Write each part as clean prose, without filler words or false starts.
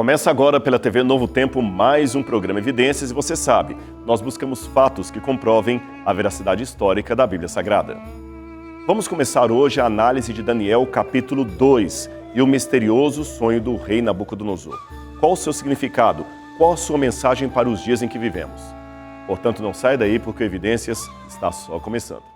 Começa agora pela TV Novo Tempo mais um programa Evidências e você sabe, nós buscamos fatos que comprovem a veracidade histórica da Bíblia Sagrada. Vamos começar hoje a análise de Daniel capítulo 2 e o misterioso sonho do rei Nabucodonosor. Qual o seu significado? Qual a sua mensagem para os dias em que vivemos? Portanto, não saia daí porque o Evidências está só começando.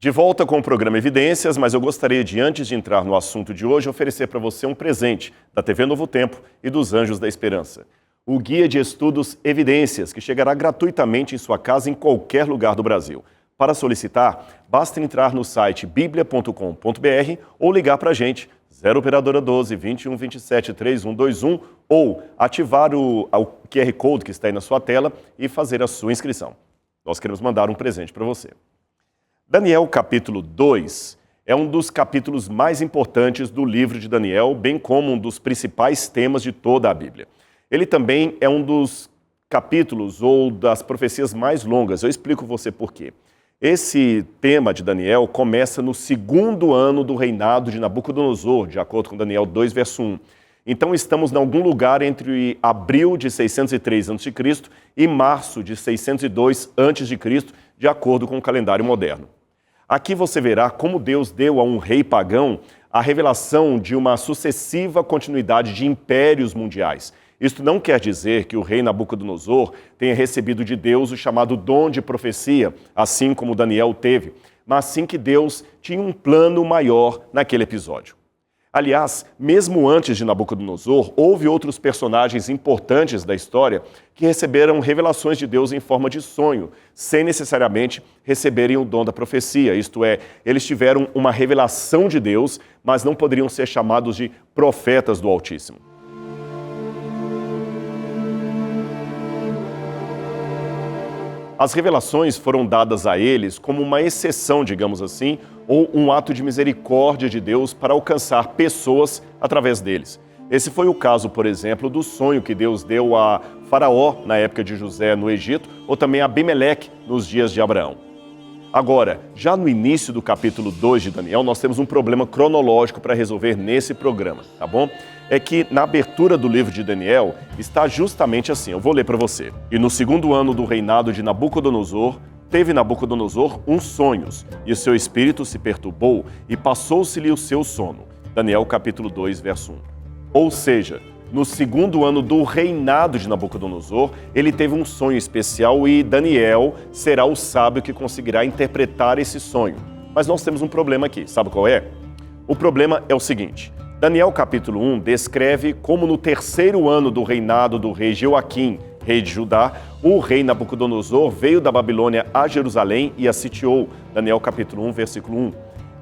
De volta com o programa Evidências, mas eu gostaria de, antes de entrar no assunto de hoje, oferecer para você um presente da TV Novo Tempo e dos Anjos da Esperança. O Guia de Estudos Evidências, que chegará gratuitamente em sua casa em qualquer lugar do Brasil. Para solicitar, basta entrar no site biblia.com.br ou ligar para a gente, 0 Operadora 12 21 27 3121, ou ativar o QR Code que está aí na sua tela e fazer a sua inscrição. Nós queremos mandar um presente para você. Daniel capítulo 2 é um dos capítulos mais importantes do livro de Daniel, bem como um dos principais temas de toda a Bíblia. Ele também é um dos capítulos ou das profecias mais longas. Eu explico você por quê. Esse tema de Daniel começa no segundo ano do reinado de Nabucodonosor, de acordo com Daniel 2, verso 1. Então estamos em algum lugar entre abril de 603 a.C. e março de 602 a.C., de acordo com o calendário moderno. Aqui você verá como Deus deu a um rei pagão a revelação de uma sucessiva continuidade de impérios mundiais. Isto não quer dizer que o rei Nabucodonosor tenha recebido de Deus o chamado dom de profecia, assim como Daniel teve, mas sim que Deus tinha um plano maior naquele episódio. Aliás, mesmo antes de Nabucodonosor, houve outros personagens importantes da história que receberam revelações de Deus em forma de sonho, sem necessariamente receberem o dom da profecia. Isto é, eles tiveram uma revelação de Deus, mas não poderiam ser chamados de profetas do Altíssimo. As revelações foram dadas a eles como uma exceção, digamos assim, ou um ato de misericórdia de Deus para alcançar pessoas através deles. Esse foi o caso, por exemplo, do sonho que Deus deu a Faraó na época de José no Egito, ou também a Abimeleque nos dias de Abraão. Agora, já no início do capítulo 2 de Daniel, nós temos um problema cronológico para resolver nesse programa, tá bom? É que na abertura do livro de Daniel está justamente assim, eu vou ler para você. E no segundo ano do reinado de Nabucodonosor, teve Nabucodonosor uns sonhos, e o seu espírito se perturbou e passou-se-lhe o seu sono. Daniel capítulo 2, verso 1. Ou seja, no segundo ano do reinado de Nabucodonosor, ele teve um sonho especial e Daniel será o sábio que conseguirá interpretar esse sonho. Mas nós temos um problema aqui, sabe qual é? O problema é o seguinte, Daniel capítulo 1 descreve como no terceiro ano do reinado do rei Jeoaquim, rei de Judá, o rei Nabucodonosor veio da Babilônia a Jerusalém e a sitiou. Daniel capítulo 1, versículo 1.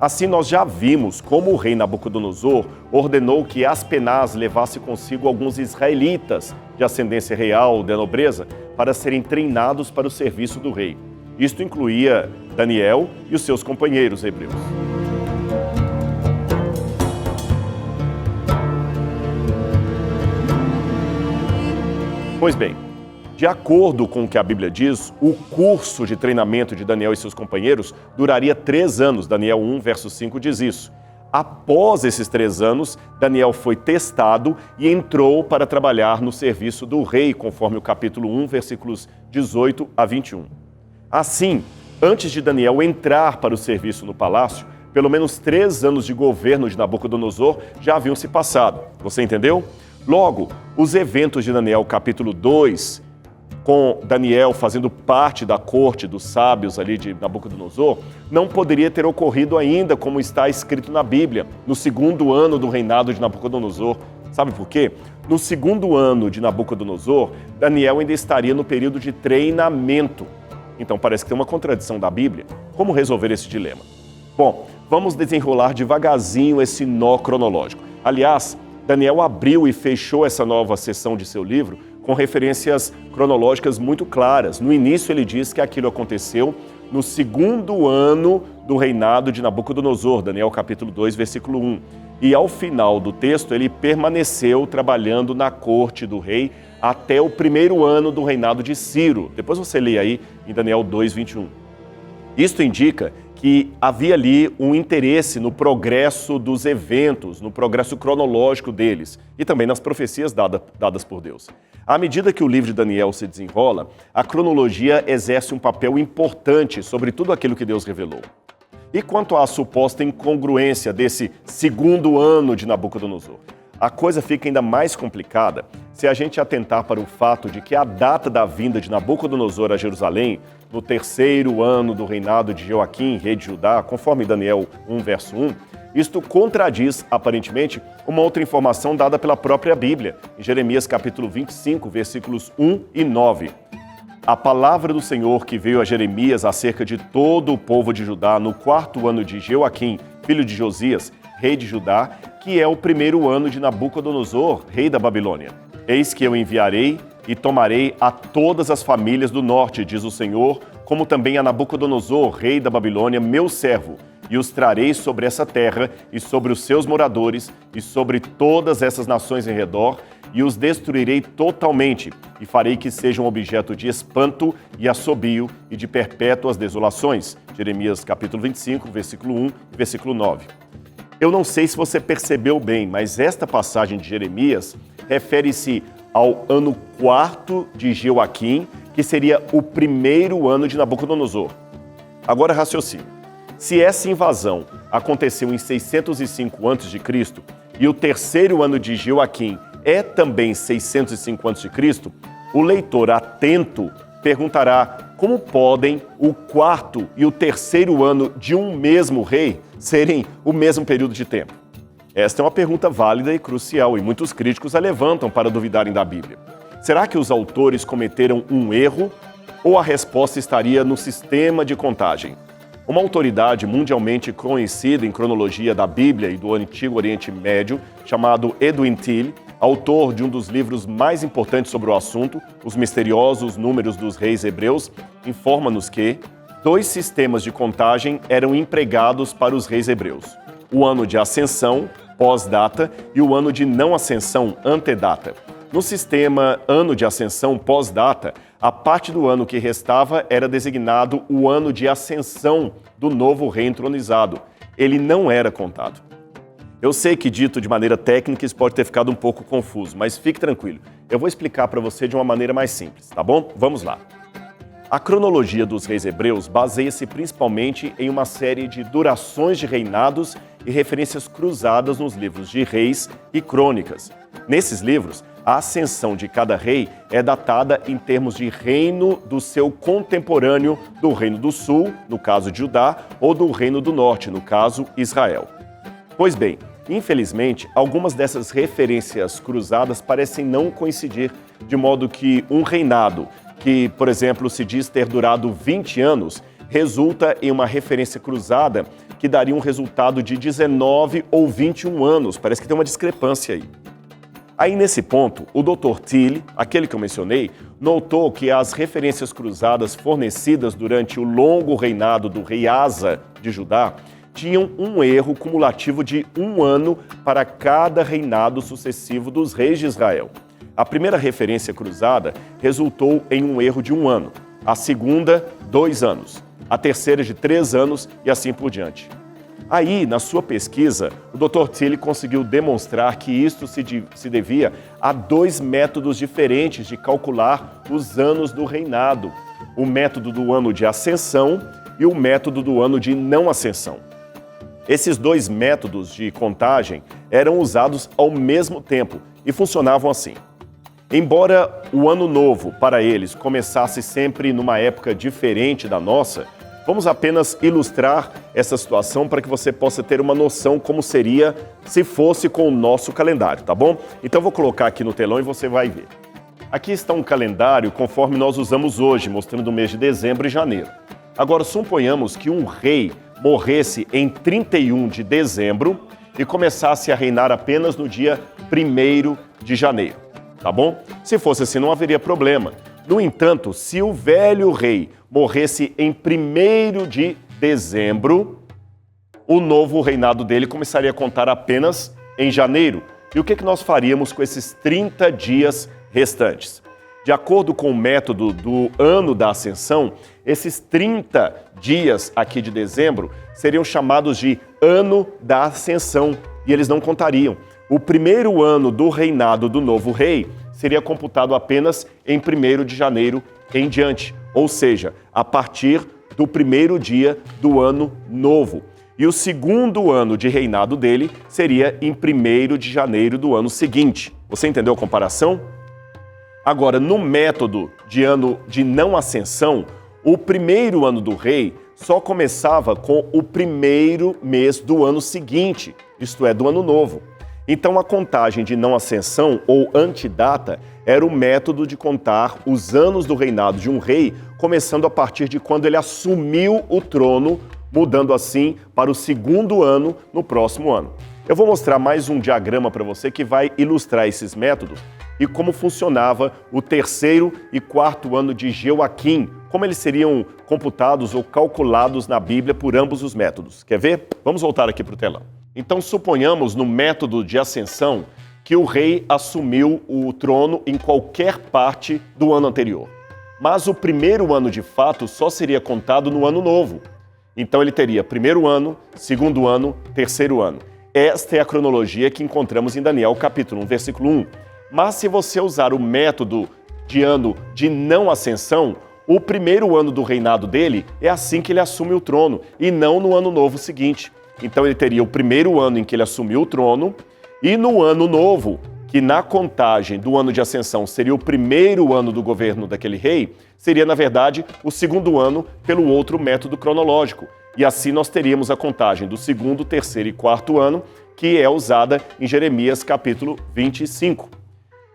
Assim nós já vimos como o rei Nabucodonosor ordenou que Aspenaz levasse consigo alguns israelitas de ascendência real, de nobreza, para serem treinados para o serviço do rei. Isto incluía Daniel e os seus companheiros hebreus. Pois bem, de acordo com o que a Bíblia diz, o curso de treinamento de Daniel e seus companheiros duraria 3 anos. Daniel 1, verso 5 diz isso. Após esses 3 anos, Daniel foi testado e entrou para trabalhar no serviço do rei, conforme o capítulo 1, versículos 18 a 21. Assim, antes de Daniel entrar para o serviço no palácio, pelo menos 3 anos de governo de Nabucodonosor já haviam se passado. Você entendeu? Logo, os eventos de Daniel capítulo 2, com Daniel fazendo parte da corte dos sábios ali de Nabucodonosor, não poderia ter ocorrido ainda como está escrito na Bíblia, no segundo ano do reinado de Nabucodonosor. Sabe por quê? No segundo ano de Nabucodonosor, Daniel ainda estaria no período de treinamento. Então parece que tem uma contradição da Bíblia. Como resolver esse dilema? Bom, vamos desenrolar devagarzinho esse nó cronológico. Aliás, Daniel abriu e fechou essa nova seção de seu livro com referências cronológicas muito claras. No início ele diz que aquilo aconteceu no segundo ano do reinado de Nabucodonosor, Daniel capítulo 2, versículo 1. E ao final do texto ele permaneceu trabalhando na corte do rei até o primeiro ano do reinado de Ciro. Depois você lê aí em Daniel 2, 21. Isto indica que havia ali um interesse no progresso dos eventos, no progresso cronológico deles e também nas profecias dadas por Deus. À medida que o livro de Daniel se desenrola, a cronologia exerce um papel importante sobre tudo aquilo que Deus revelou. E quanto à suposta incongruência desse segundo ano de Nabucodonosor? A coisa fica ainda mais complicada se a gente atentar para o fato de que a data da vinda de Nabucodonosor a Jerusalém, no terceiro ano do reinado de Joaquim, rei de Judá, conforme Daniel 1, verso 1, isto contradiz, aparentemente, uma outra informação dada pela própria Bíblia, em Jeremias capítulo 25, versículos 1 e 9. A palavra do Senhor que veio a Jeremias acerca de todo o povo de Judá no quarto ano de Joaquim, filho de Josias, rei de Judá, que é o primeiro ano de Nabucodonosor, rei da Babilônia. Eis que eu enviarei e tomarei a todas as famílias do norte, diz o Senhor, como também a Nabucodonosor, rei da Babilônia, meu servo, e os trarei sobre essa terra e sobre os seus moradores e sobre todas essas nações em redor, e os destruirei totalmente, e farei que sejam objeto de espanto e assobio e de perpétuas desolações. Jeremias capítulo 25, versículo 1 e versículo 9. Eu não sei se você percebeu bem, mas esta passagem de Jeremias refere-se ao ano quarto de Joaquim, que seria o primeiro ano de Nabucodonosor. Agora raciocine. Se essa invasão aconteceu em 605 a.C. e o terceiro ano de Joaquim é também 605 a.C., o leitor atento perguntará como podem o quarto e o terceiro ano de um mesmo rei serem o mesmo período de tempo? Esta é uma pergunta válida e crucial, e muitos críticos a levantam para duvidarem da Bíblia. Será que os autores cometeram um erro ou a resposta estaria no sistema de contagem? Uma autoridade mundialmente conhecida em cronologia da Bíblia e do Antigo Oriente Médio, chamado Edwin Thiele, autor de um dos livros mais importantes sobre o assunto, Os Misteriosos Números dos Reis Hebreus, informa-nos que 2 sistemas de contagem eram empregados para os reis hebreus: o ano de ascensão, pós-data, e o ano de não ascensão, antedata. No sistema ano de ascensão pós-data, a parte do ano que restava era designado o ano de ascensão do novo rei entronizado. Ele não era contado. Eu sei que dito de maneira técnica isso pode ter ficado um pouco confuso, mas fique tranquilo. Eu vou explicar para você de uma maneira mais simples, tá bom? Vamos lá. A cronologia dos reis hebreus baseia-se principalmente em uma série de durações de reinados e referências cruzadas nos livros de Reis e Crônicas. Nesses livros, a ascensão de cada rei é datada em termos de reino do seu contemporâneo do Reino do Sul, no caso de Judá, ou do Reino do Norte, no caso Israel. Pois bem, infelizmente, algumas dessas referências cruzadas parecem não coincidir, de modo que um reinado que, por exemplo, se diz ter durado 20 anos, resulta em uma referência cruzada que daria um resultado de 19 ou 21 anos. Parece que tem uma discrepância aí. Aí, nesse ponto, o Dr. Thiele, aquele que eu mencionei, notou que as referências cruzadas fornecidas durante o longo reinado do rei Asa de Judá tinham um erro cumulativo de 1 ano para cada reinado sucessivo dos reis de Israel. A primeira referência cruzada resultou em um erro de 1 ano, a segunda, 2 anos, a terceira de 3 anos e assim por diante. Aí, na sua pesquisa, o Dr. Thiele conseguiu demonstrar que isto se devia a 2 métodos diferentes de calcular os anos do reinado: o método do ano de ascensão e o método do ano de não ascensão. Esses 2 métodos de contagem eram usados ao mesmo tempo e funcionavam assim. Embora o ano novo, para eles, começasse sempre numa época diferente da nossa, vamos apenas ilustrar essa situação para que você possa ter uma noção como seria se fosse com o nosso calendário, tá bom? Então vou colocar aqui no telão e você vai ver. Aqui está um calendário conforme nós usamos hoje, mostrando o mês de dezembro e janeiro. Agora, suponhamos que um rei morresse em 31 de dezembro e começasse a reinar apenas no dia 1º de janeiro, tá bom? Se fosse assim, não haveria problema. No entanto, se o velho rei morresse em 1º de dezembro, o novo reinado dele começaria a contar apenas em janeiro. E o que nós faríamos com esses 30 dias restantes? De acordo com o método do ano da ascensão, esses 30 dias aqui de dezembro seriam chamados de ano da ascensão e eles não contariam. O primeiro ano do reinado do novo rei seria computado apenas em 1º de janeiro em diante, ou seja, a partir do 1º dia do ano novo. E o segundo ano de reinado dele seria em 1º de janeiro do ano seguinte. Você entendeu a comparação? Agora, no método de ano de não ascensão, o primeiro ano do rei só começava com o 1º mês do ano seguinte, isto é, do ano novo. Então, a contagem de não ascensão ou antidata era o método de contar os anos do reinado de um rei, começando a partir de quando ele assumiu o trono, mudando assim para o segundo ano no próximo ano. Eu vou mostrar mais um diagrama para você que vai ilustrar esses métodos e como funcionava o 3º e 4º ano de Joaquim, como eles seriam computados ou calculados na Bíblia por ambos os métodos. Quer ver? Vamos voltar aqui para o telão. Então, suponhamos no método de ascensão que o rei assumiu o trono em qualquer parte do ano anterior. Mas o primeiro ano, de fato, só seria contado no ano novo. Então, ele teria 1º ano, 2º ano, 3º ano. Esta é a cronologia que encontramos em Daniel, capítulo 1, versículo 1. Mas se você usar o método de ano de não ascensão, o primeiro ano do reinado dele é assim que ele assume o trono, e não no ano novo seguinte. Então ele teria o primeiro ano em que ele assumiu o trono, e no ano novo, que na contagem do ano de ascensão seria o primeiro ano do governo daquele rei, seria, na verdade, o segundo ano pelo outro método cronológico. E assim nós teríamos a contagem do 2º, 3º e 4º ano, que é usada em Jeremias capítulo 25.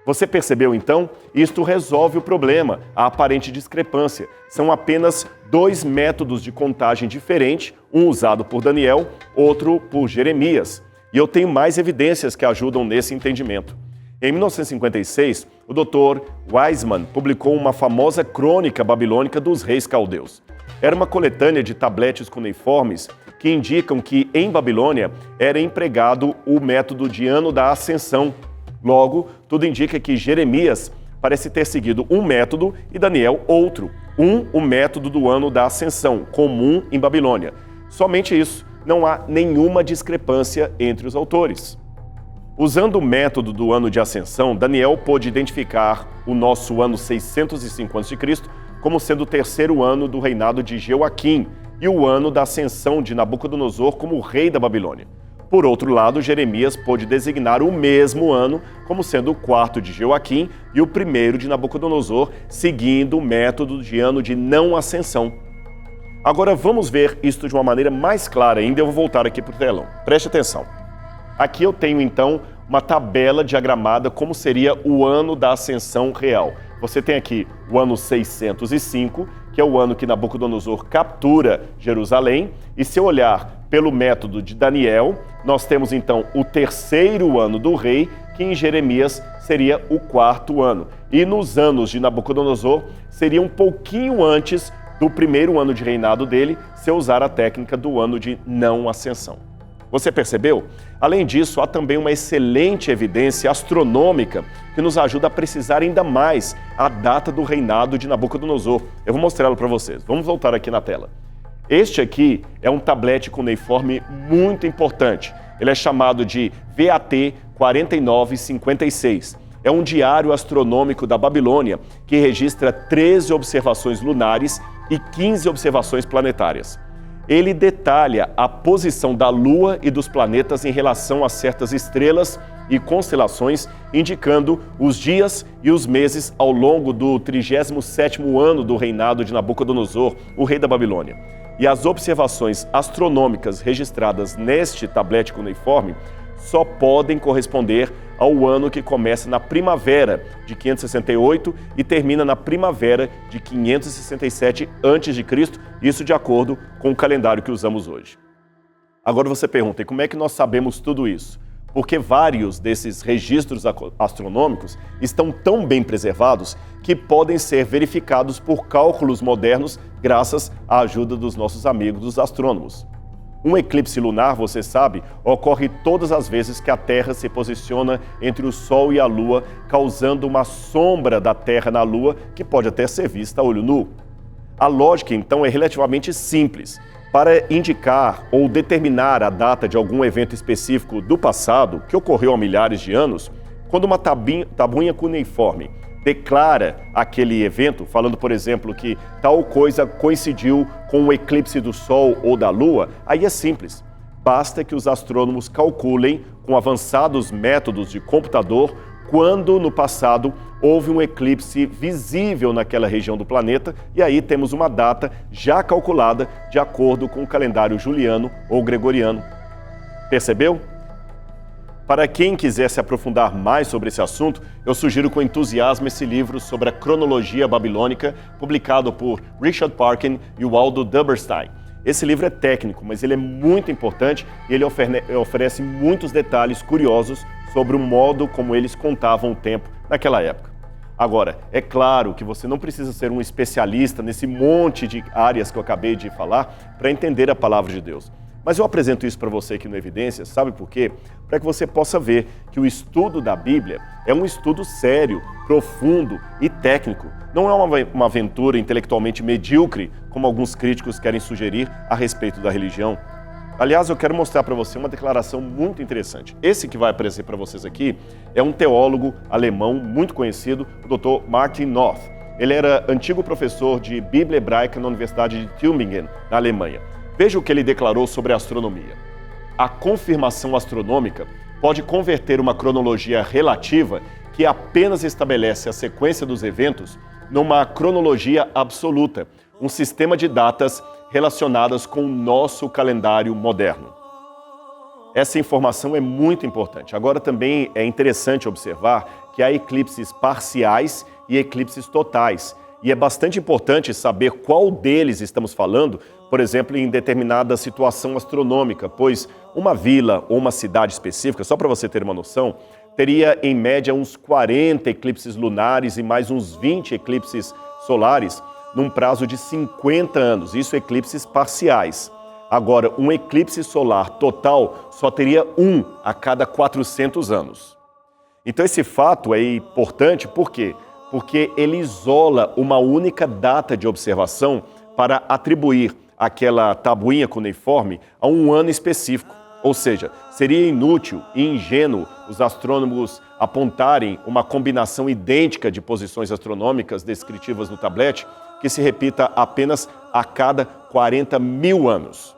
Você percebeu, então? Isto resolve o problema, a aparente discrepância. São apenas 2 métodos de contagem diferentes, um usado por Daniel, outro por Jeremias. E eu tenho mais evidências que ajudam nesse entendimento. Em 1956, o Dr. Wiseman publicou uma famosa crônica babilônica dos reis caldeus. Era uma coletânea de tabletes cuneiformes que indicam que, em Babilônia, era empregado o método de ano da ascensão. Logo, tudo indica que Jeremias parece ter seguido um método e Daniel outro. O método do ano da ascensão, comum em Babilônia. Somente isso, não há nenhuma discrepância entre os autores. Usando o método do ano de ascensão, Daniel pôde identificar o nosso ano 605 a.C. como sendo o 3º ano do reinado de Joaquim e o ano da ascensão de Nabucodonosor como rei da Babilônia. Por outro lado, Jeremias pôde designar o mesmo ano como sendo o 4º de Joaquim e o 1º de Nabucodonosor, seguindo o método de ano de não ascensão. Agora vamos ver isto de uma maneira mais clara ainda. Eu vou voltar aqui para o telão. Preste atenção. Aqui eu tenho então uma tabela diagramada como seria o ano da ascensão real. Você tem aqui o ano 605, que é o ano que Nabucodonosor captura Jerusalém, e se eu olhar pelo método de Daniel, nós temos então o 3º ano do rei, que em Jeremias seria o 4º ano. E nos anos de Nabucodonosor seria um pouquinho antes do 1º ano de reinado dele, se eu usar a técnica do ano de não ascensão. Você percebeu? Além disso, há também uma excelente evidência astronômica que nos ajuda a precisar ainda mais a data do reinado de Nabucodonosor. Eu vou mostrá-lo para vocês. Vamos voltar aqui na tela. Este aqui é um tablete cuneiforme muito importante. Ele é chamado de VAT 4956. É um diário astronômico da Babilônia que registra 13 observações lunares e 15 observações planetárias. Ele detalha a posição da Lua e dos planetas em relação a certas estrelas e constelações, indicando os dias e os meses ao longo do 37º ano do reinado de Nabucodonosor, o rei da Babilônia. E as observações astronômicas registradas neste tablete cuneiforme só podem corresponder ao ano que começa na primavera de 568 e termina na primavera de 567 a.C., isso de acordo com o calendário que usamos hoje. Agora você pergunta, e como é que nós sabemos tudo isso? Porque vários desses registros astronômicos estão tão bem preservados que podem ser verificados por cálculos modernos graças à ajuda dos nossos amigos, os astrônomos. Um eclipse lunar, você sabe, ocorre todas as vezes que a Terra se posiciona entre o Sol e a Lua, causando uma sombra da Terra na Lua que pode até ser vista a olho nu. A lógica, então, é relativamente simples. Para indicar ou determinar a data de algum evento específico do passado, que ocorreu há milhares de anos, quando uma tabuinha cuneiforme declara aquele evento, falando, por exemplo, que tal coisa coincidiu com o eclipse do Sol ou da Lua, aí é simples. Basta que os astrônomos calculem, com avançados métodos de computador, quando no passado houve um eclipse visível naquela região do planeta, e aí temos uma data já calculada de acordo com o calendário juliano ou gregoriano. Percebeu? Para quem quiser se aprofundar mais sobre esse assunto, eu sugiro com entusiasmo esse livro sobre a cronologia babilônica, publicado por Richard Parkin e o Aldo Duberstein. Esse livro é técnico, mas ele é muito importante e ele oferece muitos detalhes curiosos sobre o modo como eles contavam o tempo naquela época. Agora, é claro que você não precisa ser um especialista nesse monte de áreas que eu acabei de falar para entender a palavra de Deus. Mas eu apresento isso para você aqui no Evidências, sabe por quê? Para que você possa ver que o estudo da Bíblia é um estudo sério, profundo e técnico. Não é uma aventura intelectualmente medíocre, como alguns críticos querem sugerir a respeito da religião. Aliás, eu quero mostrar para você uma declaração muito interessante. Esse que vai aparecer para vocês aqui é um teólogo alemão muito conhecido, o Dr. Martin Noth. Ele era antigo professor de Bíblia Hebraica na Universidade de Tübingen, na Alemanha. Veja o que ele declarou sobre a astronomia. A confirmação astronômica pode converter uma cronologia relativa que apenas estabelece a sequência dos eventos numa cronologia absoluta, um sistema de datas relacionadas com o nosso calendário moderno. Essa informação é muito importante. Agora também é interessante observar que há eclipses parciais e eclipses totais. E é bastante importante saber qual deles estamos falando, por exemplo, em determinada situação astronômica, pois uma vila ou uma cidade específica, só para você ter uma noção, teria em média uns 40 eclipses lunares e mais uns 20 eclipses solares num prazo de 50 anos, isso eclipses parciais. Agora, um eclipse solar total só teria um a cada 400 anos. Então esse fato é importante, por quê? Porque ele isola uma única data de observação para atribuir aquela tabuinha cuneiforme a um ano específico. Ou seja, seria inútil e ingênuo os astrônomos apontarem uma combinação idêntica de posições astronômicas descritivas no tablete que se repita apenas a cada 40 mil anos.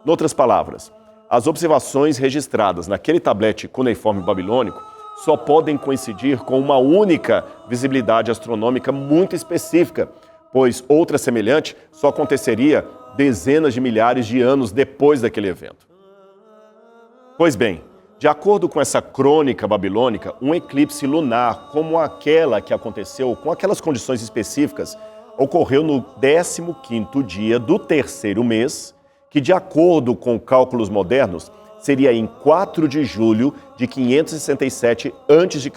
Em outras palavras, as observações registradas naquele tablete cuneiforme babilônico só podem coincidir com uma única visibilidade astronômica muito específica, pois outra semelhante só aconteceria dezenas de milhares de anos depois daquele evento. Pois bem, de acordo com essa crônica babilônica, um eclipse lunar como aquela que aconteceu com aquelas condições específicas ocorreu no 15º dia do terceiro mês, que de acordo com cálculos modernos, seria em 4 de julho de 567 a.C.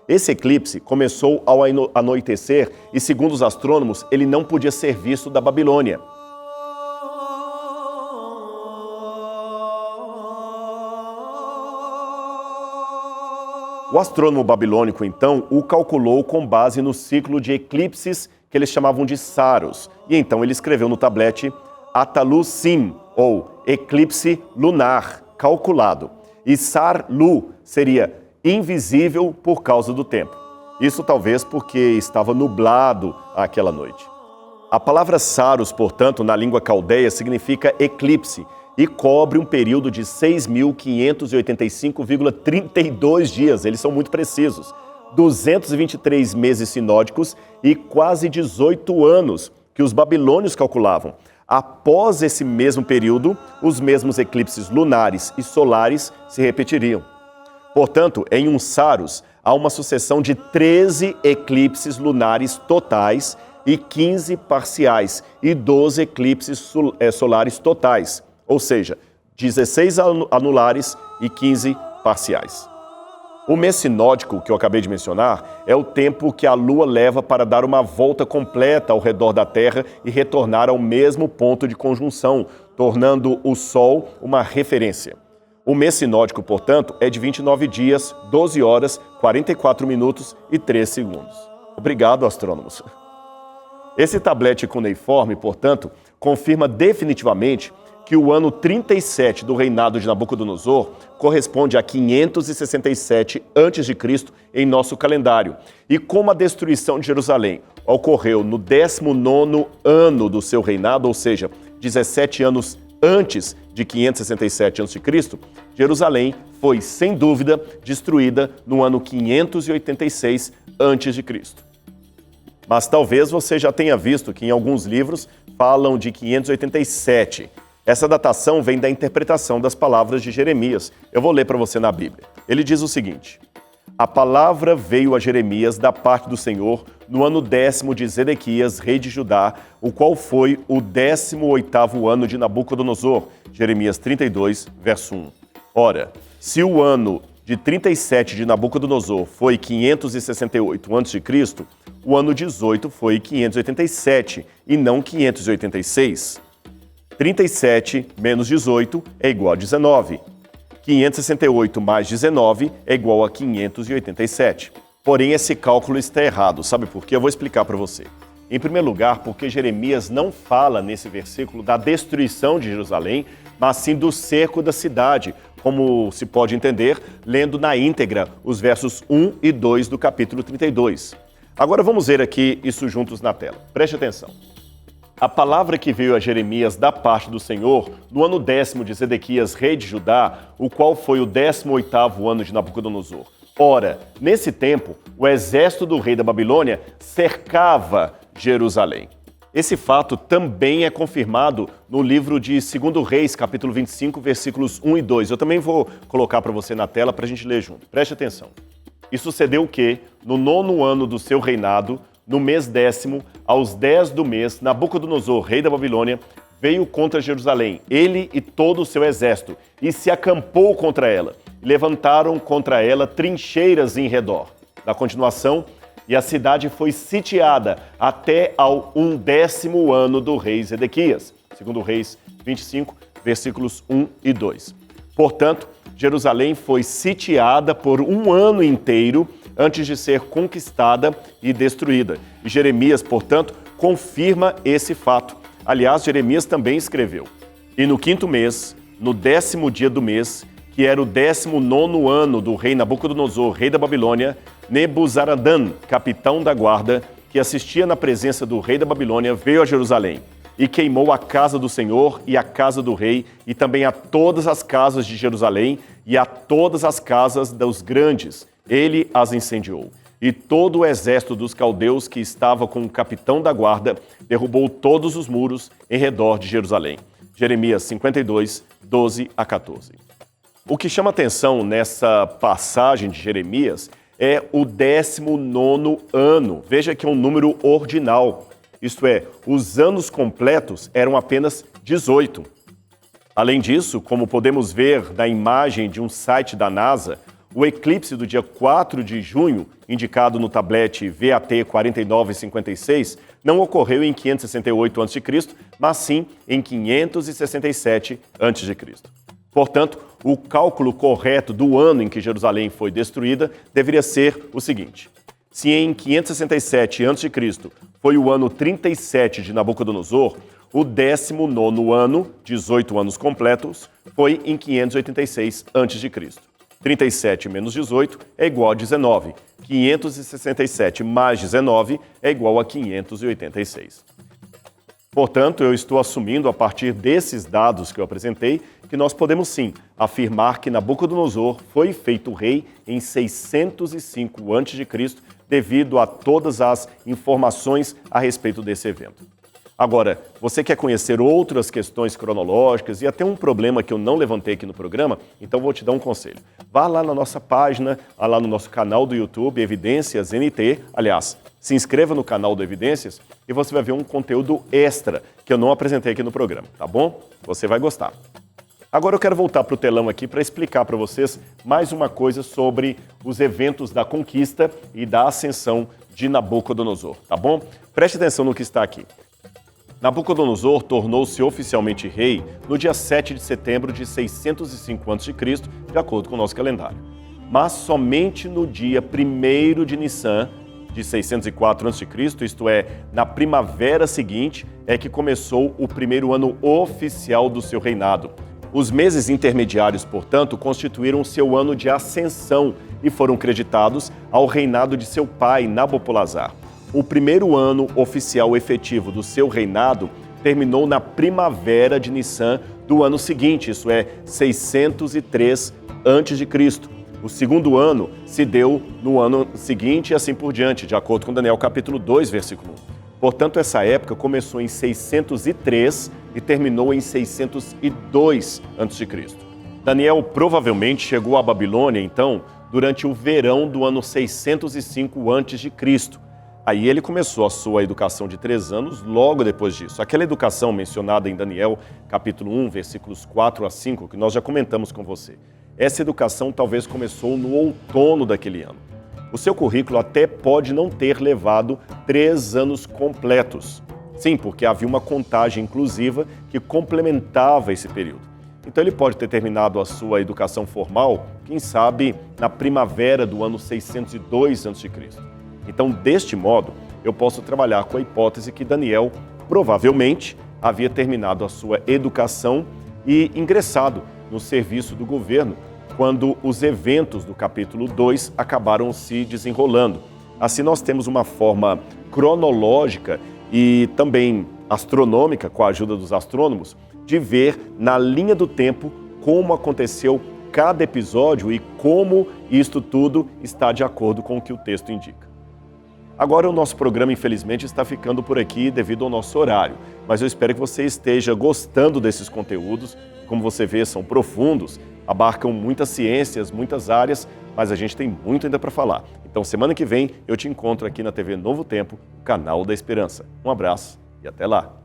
Esse eclipse começou ao anoitecer e, segundo os astrônomos, ele não podia ser visto da Babilônia. O astrônomo babilônico, então, o calculou com base no ciclo de eclipses que eles chamavam de Saros. E então ele escreveu no tablete Atalu-Sim, ou eclipse lunar calculado. E Sar-Lu seria invisível por causa do tempo. Isso talvez porque estava nublado aquela noite. A palavra Saros, portanto, na língua caldeia, significa eclipse e cobre um período de 6.585,32 dias. Eles são muito precisos. 223 meses sinódicos e quase 18 anos que os babilônios calculavam. Após esse mesmo período, os mesmos eclipses lunares e solares se repetiriam. Portanto, em um Saros, há uma sucessão de 13 eclipses lunares totais e 15 parciais e 12 eclipses solares totais, ou seja, 16 anulares e 15 parciais. O mês sinódico, que eu acabei de mencionar, é o tempo que a Lua leva para dar uma volta completa ao redor da Terra e retornar ao mesmo ponto de conjunção, tornando o Sol uma referência. O mês sinódico, portanto, é de 29 dias, 12 horas, 44 minutos e 3 segundos. Obrigado, astrônomos. Esse tablete cuneiforme, portanto, confirma definitivamente que o ano 37 do reinado de Nabucodonosor corresponde a 567 a.C. em nosso calendário. E como a destruição de Jerusalém ocorreu no 19º ano do seu reinado, ou seja, 17 anos antes de 567 a.C., Jerusalém foi, sem dúvida, destruída no ano 586 a.C. Mas talvez você já tenha visto que em alguns livros falam de 587. Essa datação vem da interpretação das palavras de Jeremias. Eu vou ler para você na Bíblia. Ele diz o seguinte: a palavra veio a Jeremias da parte do Senhor no ano 10º de Zedequias, rei de Judá, o qual foi o 18º ano de Nabucodonosor. Jeremias 32, verso 1. Ora, se o ano de 37 de Nabucodonosor foi 568 a.C., o ano 18 foi 587 e não 586. 37 menos 18 é igual a 19. 568 mais 19 é igual a 587. Porém, esse cálculo está errado. Sabe por quê? Eu vou explicar para você. Em primeiro lugar, porque Jeremias não fala nesse versículo da destruição de Jerusalém, mas sim do cerco da cidade, como se pode entender lendo na íntegra os versos 1 e 2 do capítulo 32. Agora vamos ver aqui isso juntos na tela. Preste atenção. A palavra que veio a Jeremias da parte do Senhor no ano 10º de Zedequias, rei de Judá, o qual foi o 18º ano de Nabucodonosor. Ora, nesse tempo, o exército do rei da Babilônia cercava Jerusalém. Esse fato também é confirmado no livro de 2 Reis, capítulo 25, versículos 1 e 2. Eu também vou colocar para você na tela para a gente ler junto. Preste atenção. E sucedeu que, no 9º ano do seu reinado, no mês 10º, aos 10 do mês, Nabucodonosor, rei da Babilônia, veio contra Jerusalém, ele e todo o seu exército, e se acampou contra ela. Levantaram contra ela trincheiras em redor. Na continuação, e a cidade foi sitiada até ao 11º ano do rei Zedequias. 2 Reis 25, versículos 1 e 2. Portanto, Jerusalém foi sitiada por um ano inteiro antes de ser conquistada e destruída. E Jeremias, portanto, confirma esse fato. Aliás, Jeremias também escreveu: e no 5º mês, no 10º dia do mês, que era o 19º ano do rei Nabucodonosor, rei da Babilônia, Nebuzaradã, capitão da guarda, que assistia na presença do rei da Babilônia, veio a Jerusalém e queimou a casa do Senhor e a casa do rei, e também a todas as casas de Jerusalém e a todas as casas dos grandes. Ele as incendiou. E todo o exército dos caldeus que estava com o capitão da guarda derrubou todos os muros em redor de Jerusalém. Jeremias 52, 12 a 14. O que chama atenção nessa passagem de Jeremias é o 19º ano. Veja que é um número ordinal. Isto é, os anos completos eram apenas 18. Além disso, como podemos ver na imagem de um site da NASA, o eclipse do dia 4 de junho, indicado no tablete VAT 4956, não ocorreu em 568 a.C., mas sim em 567 a.C. Portanto, o cálculo correto do ano em que Jerusalém foi destruída deveria ser o seguinte: se em 567 a.C. foi o ano 37 de Nabucodonosor, o 19º ano, 18 anos completos, foi em 586 a.C. 37 menos 18 é igual a 19. 567 mais 19 é igual a 586. Portanto, eu estou assumindo, a partir desses dados que eu apresentei, que nós podemos sim afirmar que Nabucodonosor foi feito rei em 605 a.C., devido a todas as informações a respeito desse evento. Agora, você quer conhecer outras questões cronológicas e até um problema que eu não levantei aqui no programa, então vou te dar um conselho. Vá lá na nossa página, lá no nosso canal do YouTube, Evidências NT. Aliás, se inscreva no canal do Evidências e você vai ver um conteúdo extra que eu não apresentei aqui no programa, tá bom? Você vai gostar. Agora eu quero voltar para o telão aqui para explicar para vocês mais uma coisa sobre os eventos da conquista e da ascensão de Nabucodonosor, tá bom? Preste atenção no que está aqui. Nabucodonosor tornou-se oficialmente rei no dia 7 de setembro de 605 a.C., de acordo com o nosso calendário. Mas somente no dia 1º de Nissan, de 604 a.C., isto é, na primavera seguinte, é que começou o primeiro ano oficial do seu reinado. Os meses intermediários, portanto, constituíram seu ano de ascensão e foram creditados ao reinado de seu pai, Nabopolassar. O primeiro ano oficial efetivo do seu reinado terminou na primavera de Nissan do ano seguinte, isso é, 603 a.C. O segundo ano se deu no ano seguinte e assim por diante, de acordo com Daniel capítulo 2, versículo 1. Portanto, essa época começou em 603 e terminou em 602 a.C. Daniel provavelmente chegou à Babilônia, então, durante o verão do ano 605 a.C. Aí ele começou a sua educação de 3 anos logo depois disso. Aquela educação mencionada em Daniel, capítulo 1, versículos 4 a 5, que nós já comentamos com você. Essa educação talvez começou no outono daquele ano. O seu currículo até pode não ter levado 3 anos completos. Sim, porque havia uma contagem inclusiva que complementava esse período. Então ele pode ter terminado a sua educação formal, quem sabe, na primavera do ano 602 a.C. Então, deste modo, eu posso trabalhar com a hipótese que Daniel provavelmente havia terminado a sua educação e ingressado no serviço do governo quando os eventos do capítulo 2 acabaram se desenrolando. Assim, nós temos uma forma cronológica e também astronômica, com a ajuda dos astrônomos, de ver na linha do tempo como aconteceu cada episódio e como isto tudo está de acordo com o que o texto indica. Agora o nosso programa, infelizmente, está ficando por aqui devido ao nosso horário, mas eu espero que você esteja gostando desses conteúdos. Como você vê, são profundos, abarcam muitas ciências, muitas áreas, mas a gente tem muito ainda para falar. Então, semana que vem, eu te encontro aqui na TV Novo Tempo, canal da Esperança. Um abraço e até lá!